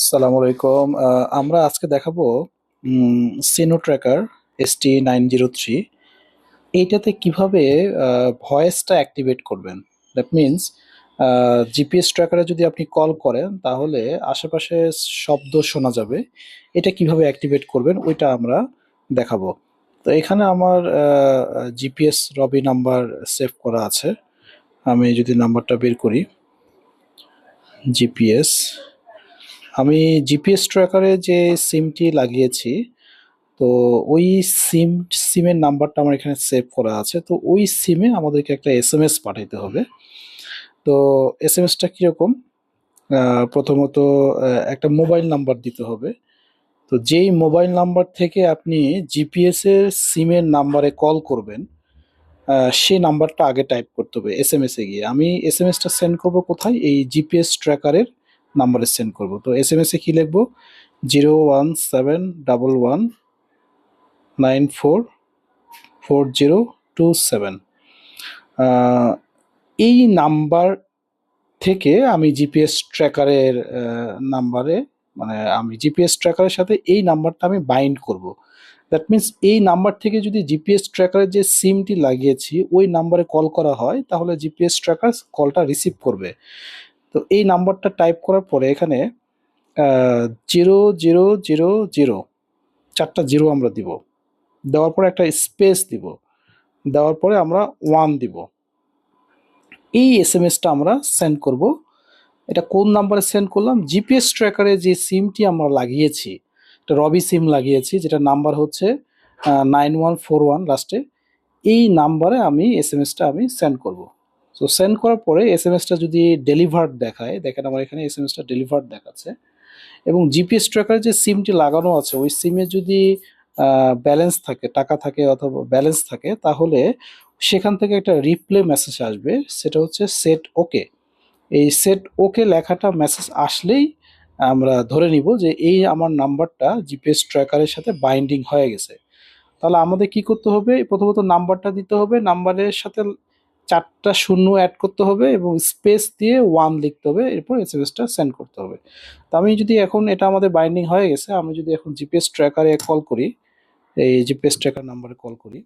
আসসালামু আলাইকুম। আমরা আজকে দেখাবো সিনো ট্র্যাকার ST903 এইটাতে কিভাবে ভয়েসটা অ্যাক্টিভেট করবেন। দ্যাট মিনস জিপিএস ট্র্যাকারে যদি আপনি কল করেন তাহলে আশেপাশে শব্দ শোনা যাবে। এটা কিভাবে অ্যাক্টিভেট করবেন ওইটা আমরা দেখাবো। তো এখানে আমার জিপিএস রবি নাম্বার সেভ করা আছে। আমি যদি নাম্বারটা বের করি, জিপিএস, আমি জিপিএস ট্র্যাকারে যে সিমটি লাগিয়েছি, তো ওই সিমের নাম্বারটা আমার এখানে সেভ করা আছে। তো ওই সিমে আমাদেরকে একটা এসএমএস পাঠাইতে হবে। তো এসএমএসটা কীরকম? প্রথমত একটা মোবাইল নাম্বার দিতে হবে। তো যেই মোবাইল নাম্বার থেকে আপনি জিপিএস এর সিমের নাম্বারে কল করবেন, সেই নাম্বারটা আগে টাইপ করতে হবে এসএমএস এ গিয়ে। আমি এসএমএসটা সেন্ড করব কোথায়? এই জিপিএস ট্র্যাকারের নাম্বারে সেন্ড করব। তো এসএমএস এ কি লিখবো? 01711944027। এই নাম্বার থেকে আমি জিপিএস ট্র্যাকারের নাম্বারে, মানে আমি জিপিএস ট্র্যাকারের সাথে এই নাম্বারটা আমি বাইন্ড করব। দ্যাট মিন্স এই নাম্বার থেকে যদি জিপিএস ট্র্যাকারের যে সিমটি লাগিয়েছি ওই নাম্বারে কল করা হয় তাহলে জিপিএস ট্র্যাকার কলটা রিসিভ করবে। তো এই নাম্বারটা টাইপ করার পরে এখানে 0000, 4টা জিরো আমরা দিব। দেওয়ার পরে একটা স্পেস দিব। দেওয়ার পরে আমরা 1 দিব। এই এসএমএসটা আমরা সেন্ড করব। এটা কোন নাম্বারে সেন্ড করলাম? জিপিএস ট্র্যাকারে যে সিমটি আমরা লাগিয়েছি, একটা রবি সিম লাগিয়েছি যেটা নাম্বার হচ্ছে 9141 লাস্টে। এই নাম্বারে আমি এসএমএসটা আমি সেন্ড করব। সো সেন্ড করার পরে এসএমএসটা যদি ডেলিভার্ড দেখায়, দেখেন আমার এখানে এসএমএসটা ডেলিভার্ড দেখাচ্ছে। এবং জিপিএস ট্র্যাকারে যে সিমটি লাগানো আছে ওই সিমে যদি ব্যালেন্স থাকে, টাকা থাকে অথবা ব্যালেন্স থাকে, তাহলে সেখান থেকে একটা রিপ্লে মেসেজ আসবে, সেটা হচ্ছে সেট ওকে। এই সেট ওকে লেখাটা মেসেজ আসলেই আমরা ধরে নিব যে এই আমার নাম্বারটা জিপিএস ট্র্যাকারের সাথে বাইন্ডিং হয়ে গেছে। তাহলে আমাদের কি করতে হবে? প্রথমত নাম্বারটা দিতে হবে, নাম্বারের সাথে 4টা শূন্য অ্যাড করতে হবে এবং স্পেস দিয়ে 1 লিখতে হবে, এরপর এসএমএসটা সেন্ড করতে হবে। তো আমি যদি এখন এটা আমাদের বাইন্ডিং হয়ে গেছে, আমি যদি এখন জিপিএস ট্র্যাকারে কল করি, এই জিপিএস ট্র্যাকার নাম্বারে কল করি,